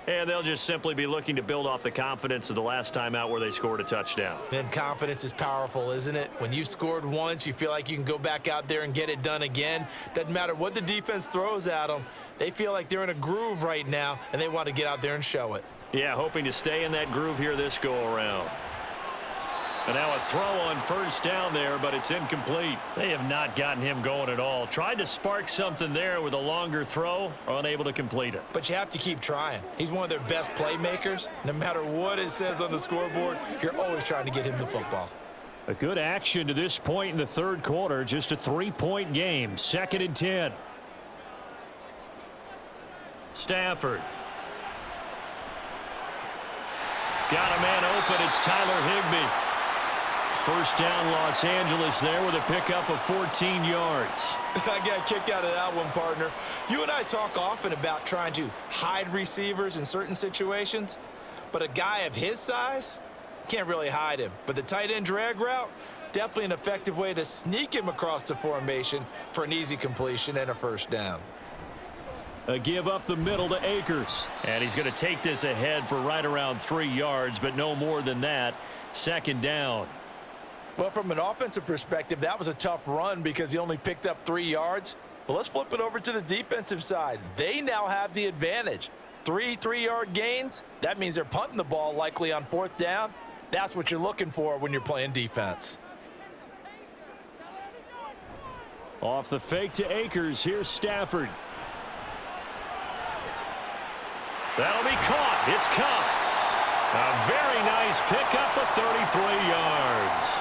And they'll just simply be looking to build off the confidence of the last time out where they scored a touchdown. And confidence is powerful, isn't it? When you've scored once, you feel like you can go back out there and get it done again. Doesn't matter what the defense throws at them. They feel like they're in a groove right now, and they want to get out there and show it. Yeah, hoping to stay in that groove here this go-around. And now a throw on first down there, but it's incomplete. They have not gotten him going at all. Tried to spark something there with a longer throw, unable to complete it. But you have to keep trying. He's one of their best playmakers. No matter what it says on the scoreboard, you're always trying to get him the football. A good action to this point in the third quarter. Just a 3-point game. 2nd and 10. Stafford. Got a man open. It's Tyler Higbee. First down, Los Angeles there with a pickup of 14 yards. I got a kick out of that one, partner. You and I talk often about trying to hide receivers in certain situations, but a guy of his size can't really hide him. But the tight end drag route, definitely an effective way to sneak him across the formation for an easy completion and a first down. A give up the middle to Akers. And he's going to take this ahead for right around 3 yards, but no more than that. Second down. Well, from an offensive perspective, that was a tough run because he only picked up 3 yards. But let's flip it over to the defensive side. They now have the advantage. 3 3-yard gains. That means they're punting the ball likely on 4th down. That's what you're looking for when you're playing defense. Off the fake to Akers. Here's Stafford. That'll be caught. It's caught. A very nice pickup of 33 yards.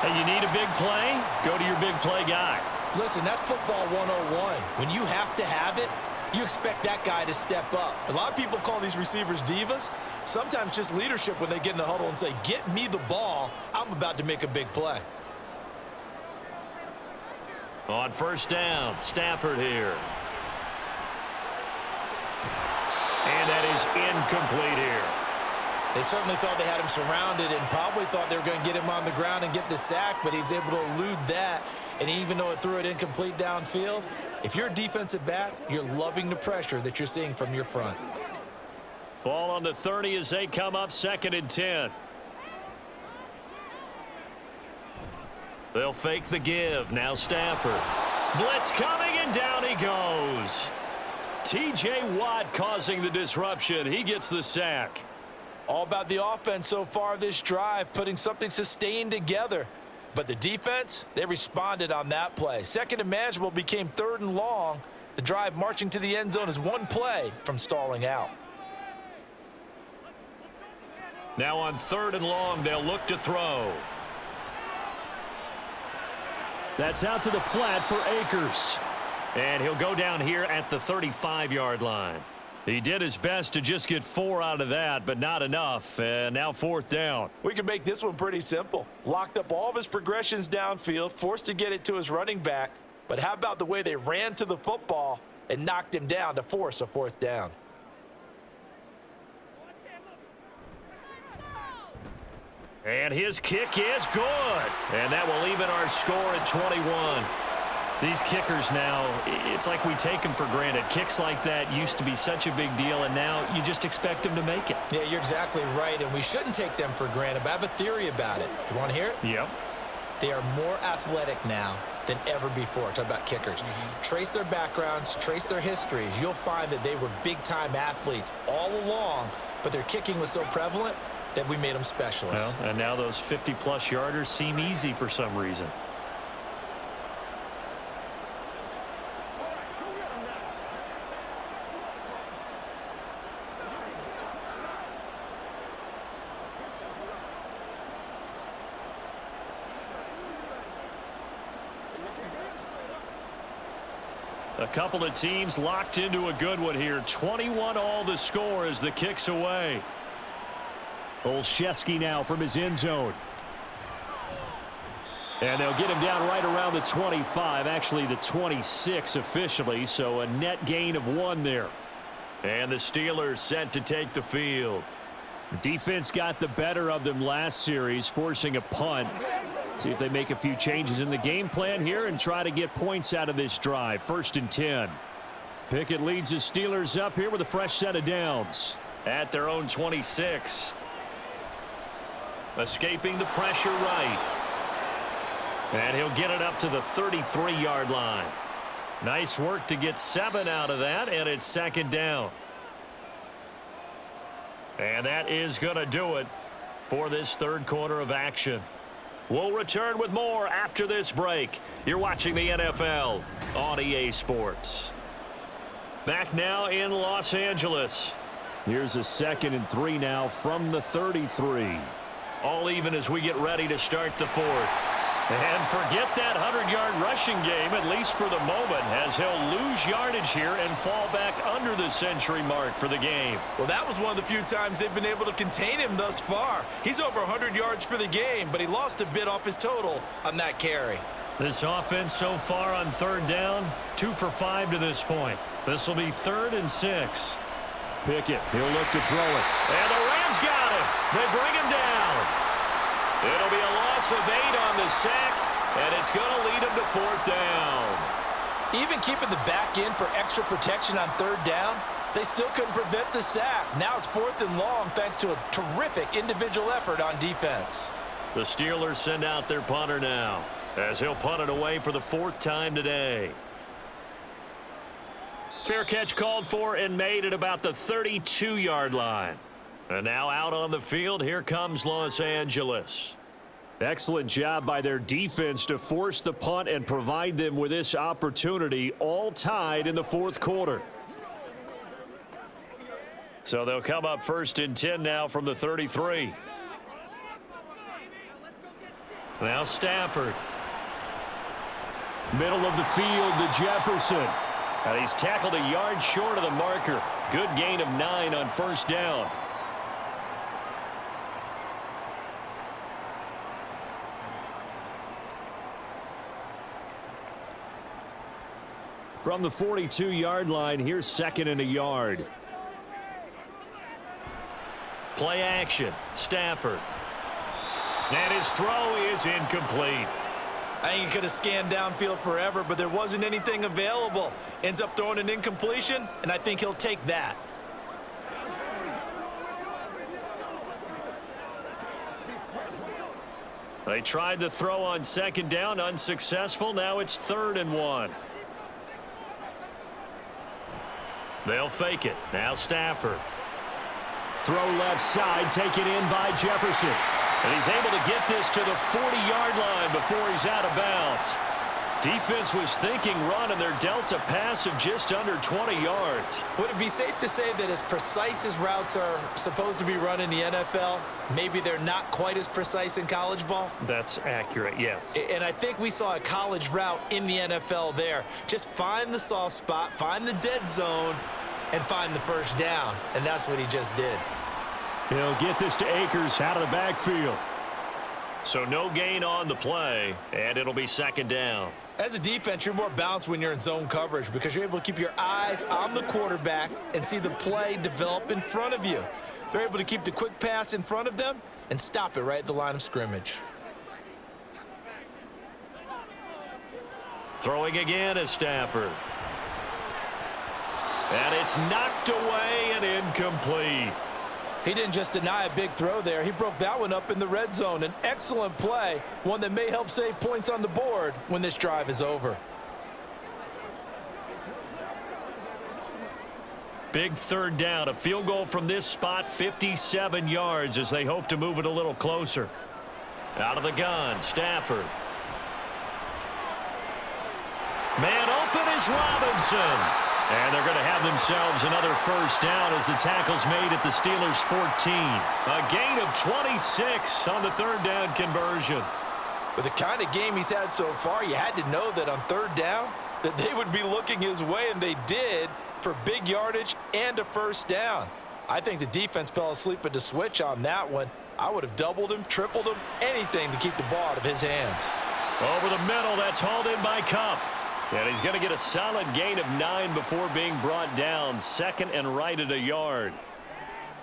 Hey, you need a big play? Go to your big play guy. Listen, that's football 101. When you have to have it, you expect that guy to step up. A lot of people call these receivers divas. Sometimes just leadership when they get in the huddle and say, get me the ball. I'm about to make a big play. On first down, Stafford here. And that is incomplete here. They certainly thought they had him surrounded and probably thought they were going to get him on the ground and get the sack, but he was able to elude that. And even though it threw it incomplete downfield, if you're a defensive back, you're loving the pressure that you're seeing from your front. Ball on the 30 as they come up 2nd and 10. They'll fake the give. Now Stafford. Blitz coming, and down he goes. T.J. Watt causing the disruption. He gets the sack. All about the offense so far this drive, putting something sustained together. But the defense, they responded on that play. 2nd and manageable became 3rd and long. The drive marching to the end zone is one play from stalling out. Now on 3rd and long, they'll look to throw. That's out to the flat for Akers. And he'll go down here at the 35-yard line. He did his best to just get 4 out of that, but not enough. And now 4th down. We can make this one pretty simple. Locked up all of his progressions downfield, forced to get it to his running back. But how about the way they ran to the football and knocked him down to force a fourth down? And his kick is good. And that will even our score at 21. These kickers now, it's like we take them for granted. Kicks like that used to be such a big deal, and now you just expect them to make it. Yeah, you're exactly right, and we shouldn't take them for granted, but I have a theory about it. You want to hear it? Yep. They are more athletic now than ever before. Talk about kickers. Trace their backgrounds, trace their histories. You'll find that they were big-time athletes all along, but their kicking was so prevalent that we made them specialists. Well, and now those 50-plus yarders seem easy for some reason. A couple of teams locked into a good one here. 21 all the score as the kick's away. Olszewski now from his end zone. And they'll get him down right around the 25, actually the 26 officially, so a net gain of 1 there. And the Steelers set to take the field. Defense got the better of them last series, forcing a punt. See if they make a few changes in the game plan here and try to get points out of this drive. 1st and 10. Pickett leads the Steelers up here with a fresh set of downs. At their own 26. Escaping the pressure right. And he'll get it up to the 33-yard line. Nice work to get 7 out of that, and it's 2nd down. And that is going to do it for this 3rd quarter of action. We'll return with more after this break. You're watching the NFL on EA Sports. Back now in Los Angeles. Here's a 2nd and 3 now from the 33. All even as we get ready to start the 4th. And forget that 100-yard rushing game, at least for the moment, as he'll lose yardage here and fall back under the century mark for the game. Well, that was one of the few times they've been able to contain him thus far. He's over 100 yards for the game, but he lost a bit off his total on that carry. This offense so far on 3rd down, 2 for 5 to this point. This will be 3rd and 6. Pickett, he'll look to throw it. And the Rams got him. They bring him down. It'll be a loss of 8 on the sack, and it's going to lead him to 4th down. Even keeping the back in for extra protection on 3rd down, they still couldn't prevent the sack. Now it's 4th and long thanks to a terrific individual effort on defense. The Steelers send out their punter now, as he'll punt it away for the 4th time today. Fair catch called for and made at about the 32-yard line. And now out on the field, here comes Los Angeles. Excellent job by their defense to force the punt and provide them with this opportunity, all tied in the 4th quarter. So they'll come up 1st and 10 now from the 33. Now Stafford. Middle of the field to Jefferson. And he's tackled a yard short of the marker. Good gain of 9 on 1st down. From the 42-yard line, here's 2nd and a yard. Play action. Stafford. And his throw is incomplete. I think he could have scanned downfield forever, but there wasn't anything available. Ends up throwing an incompletion, and I think he'll take that. They tried the throw on 2nd down, unsuccessful. Now it's 3rd and 1. They'll fake it. Now Stafford. Throw left side, taken in by Jefferson. And he's able to get this to the 40-yard line before he's out of bounds. Defense was thinking run, and they're dealt a pass of just under 20 yards. Would it be safe to say that as precise as routes are supposed to be run in the NFL, maybe they're not quite as precise in college ball? That's accurate, yes. And I think we saw a college route in the NFL there. Just find the soft spot, find the dead zone, and find the 1st down. And that's what he just did. He'll get this to Akers out of the backfield. So no gain on the play, and it'll be 2nd down. As a defense, you're more balanced when you're in zone coverage because you're able to keep your eyes on the quarterback and see the play develop in front of you. They're able to keep the quick pass in front of them and stop it right at the line of scrimmage. Throwing again is Stafford. And it's knocked away and incomplete. He didn't just deny a big throw there. He broke that one up in the red zone. An excellent play, one that may help save points on the board when this drive is over. Big third down. A field goal from this spot, 57 yards as they hope to move it a little closer. Out of the gun, Stafford. Man open is Robinson. And they're going to have themselves another first down as the tackle's made at the Steelers' 14. A gain of 26 on the third down conversion. With the kind of game he's had so far, you had to know that on third down that they would be looking his way, and they did, for big yardage and a first down. I think the defense fell asleep at the switch on that one. I would have doubled him, tripled him, anything to keep the ball out of his hands. Over the middle, that's hauled in by Cup. And he's going to get a solid gain of 9 before being brought down. Second and right at a yard.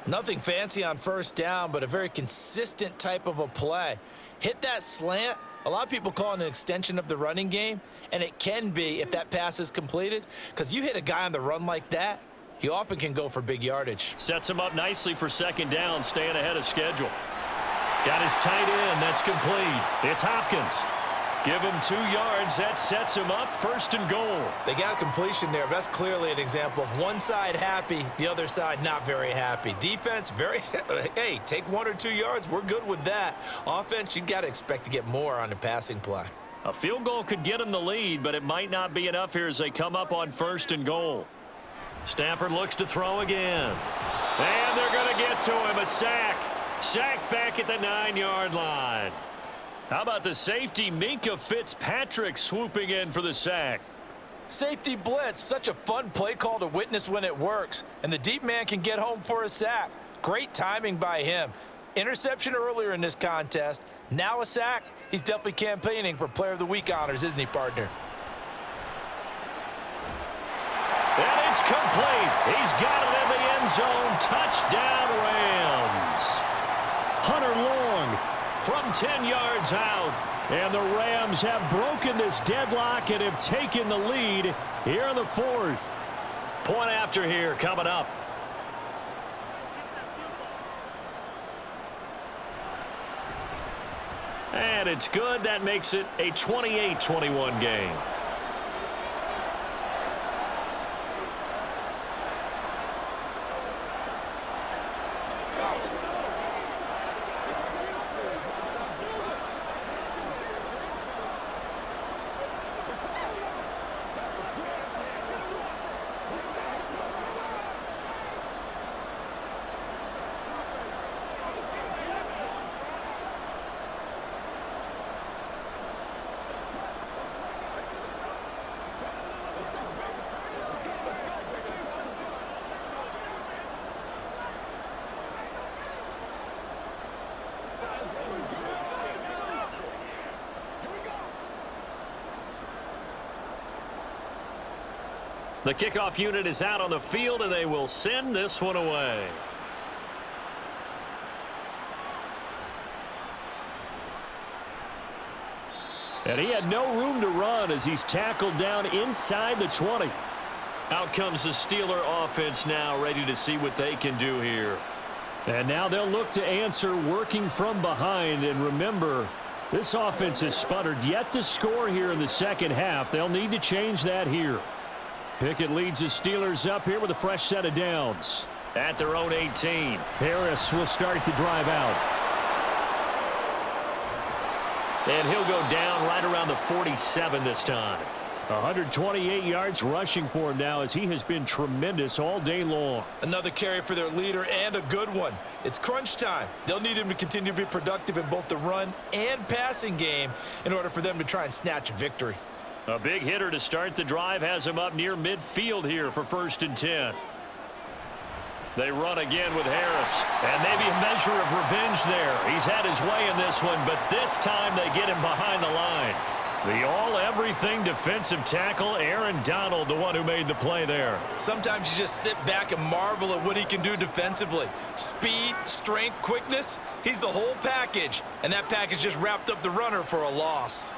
Nothing fancy on first down, but a very consistent type of a play. Hit that slant. A lot of people call it an extension of the running game, and it can be if that pass is completed, because you hit a guy on the run like that, he often can go for big yardage. Sets him up nicely for second down, staying ahead of schedule. Got his tight end. That's complete. It's Hopkins. Give him 2 yards. That sets him up first and goal. They got a completion there. That's clearly an example of one side happy, the other side not very happy. Defense, very, hey, take 1 or 2 yards. We're good with that. Offense, you got to expect to get more on the passing play. A field goal could get them the lead, but it might not be enough here as they come up on first and goal. Stafford looks to throw again. And they're going to get to him. A sack. Sacked back at the 9-yard line. How about the safety, Minkah Fitzpatrick, swooping in for the sack? Safety blitz, such a fun play call to witness when it works. And the deep man can get home for a sack. Great timing by him. Interception earlier in this contest. Now a sack. He's definitely campaigning for Player of the Week honors, isn't he, partner? And it's complete. He's got it in the end zone. Touchdown, Rams. Hunter Long from 10 yards out. And the Rams have broken this deadlock and have taken the lead here in the fourth. Point after here coming up. And it's good. That makes it a 28-21 game. The kickoff unit is out on the field, and they will send this one away. And he had no room to run as he's tackled down inside the 20. Out comes the Steeler offense now, ready to see what they can do here. And now they'll look to answer working from behind. And remember, this offense has sputtered yet to score here in the second half. They'll need to change that here. Pickett leads the Steelers up here with a fresh set of downs. At their own 18. Harris will start the drive out. And he'll go down right around the 47 this time. 128 yards rushing for him now as he has been tremendous all day long. Another carry for their leader and a good one. It's crunch time. They'll need him to continue to be productive in both the run and passing game in order for them to try and snatch a victory. A big hitter to start the drive has him up near midfield here for 1st and 10. They run again with Harris. And maybe a measure of revenge there. He's had his way in this one, but this time they get him behind the line. The all-everything defensive tackle, Aaron Donald, the one who made the play there. Sometimes you just sit back and marvel at what he can do defensively. Speed, strength, quickness, he's the whole package. And that package just wrapped up the runner for a loss.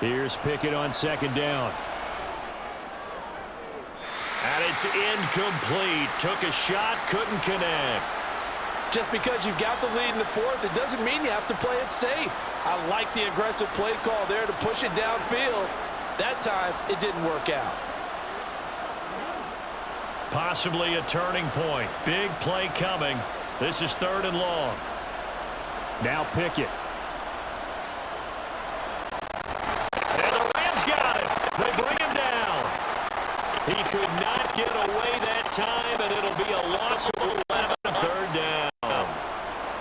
Here's Pickett on second down. And it's incomplete. Took a shot, couldn't connect. Just because you've got the lead in the fourth, it doesn't mean you have to play it safe. I like the aggressive play call there to push it downfield. That time, it didn't work out. Possibly a turning point. Big play coming. This is 3rd and long. Now Pickett. And the Rams got it. They bring him down. He could not get away that time, and it'll be a loss of 11, 3rd down.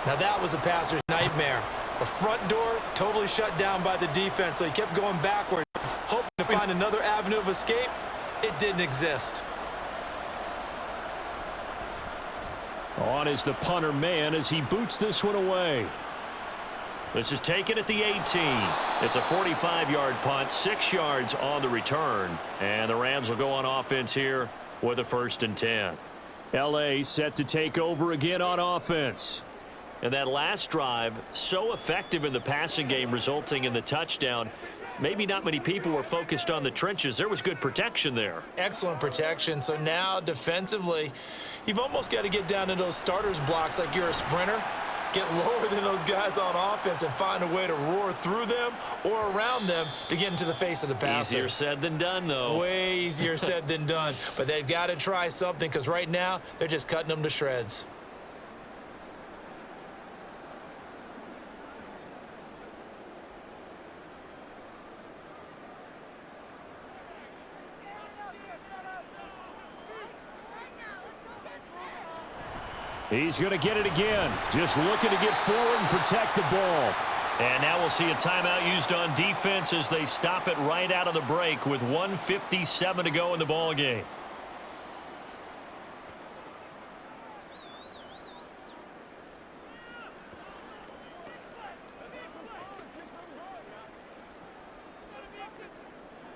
Now that was a passer's nightmare. The front door totally shut down by the defense, so he kept going backwards, hoping to find another avenue of escape. It didn't exist. On is the punter man as he boots this one away. This is taken at the 18. It's a 45-yard punt, 6 yards on the return. And the Rams will go on offense here with a 1st and 10. L.A. set to take over again on offense. And that last drive, so effective in the passing game, resulting in the touchdown. Maybe not many people were focused on the trenches. There was good protection there. Excellent protection. So now defensively, you've almost got to get down to those starters blocks like you're a sprinter. Get lower than those guys on offense and find a way to roar through them or around them to get into the face of the passer. Easier said than done, though. Way easier said than done. But they've got to try something because right now they're just cutting them to shreds. He's going to get it again. Just looking to get forward and protect the ball. And now we'll see a timeout used on defense as they stop it right out of the break with 1:57 to go in the ball game.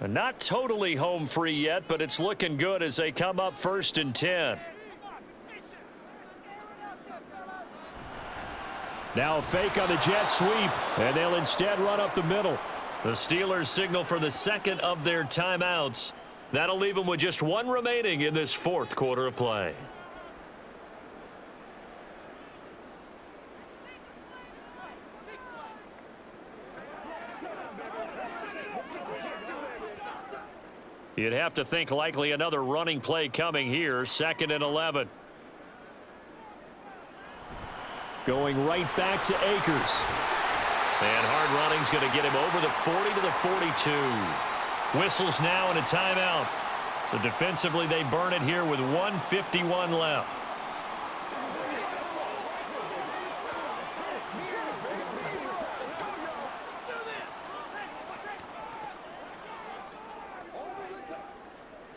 Not totally home free yet, but it's looking good as they come up 1st and 10. Now a fake on the jet sweep, and they'll instead run up the middle. The Steelers signal for the 2nd of their timeouts. That'll leave them with just 1 remaining in this 4th quarter of play. You'd have to think likely another running play coming here, 2nd and 11. Going right back to Akers. And hard running's going to get him over the 40 to the 42. Whistles now and a timeout. So defensively they burn it here with 1:51 left.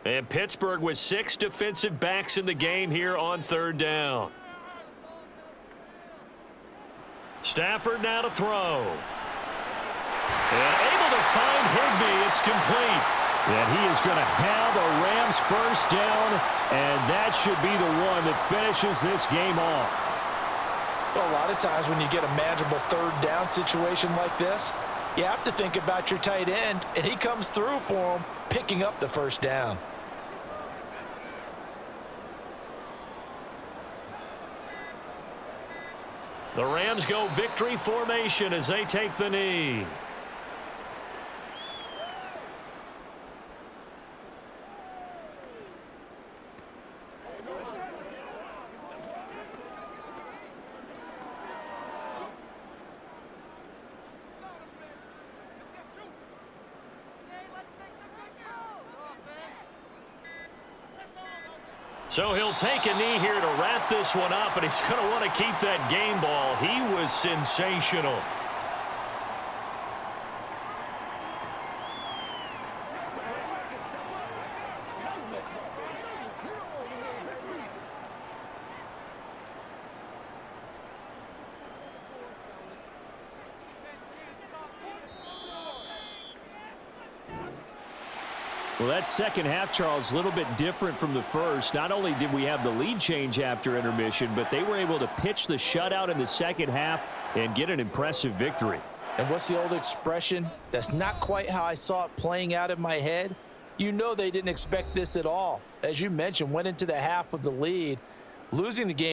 And Pittsburgh with 6 defensive backs in the game here on 3rd down. Stafford now to throw. And able to find Higbee. It's complete. And he is going to have a Rams 1st down, and that should be the one that finishes this game off. Well, a lot of times when you get a manageable 3rd down situation like this, you have to think about your tight end, and he comes through for him, picking up the 1st down. The Rams go victory formation as they take the knee. So he'll take a knee here to wrap this one up, and he's going to want to keep that game ball. He was sensational. Well, that second half, Charles, a little bit different from the first. Not only did we have the lead change after intermission, but they were able to pitch the shutout in the second half and get an impressive victory. And what's the old expression? That's not quite how I saw it playing out in my head. You know they didn't expect this at all. As you mentioned, went into the half with the lead, losing the game.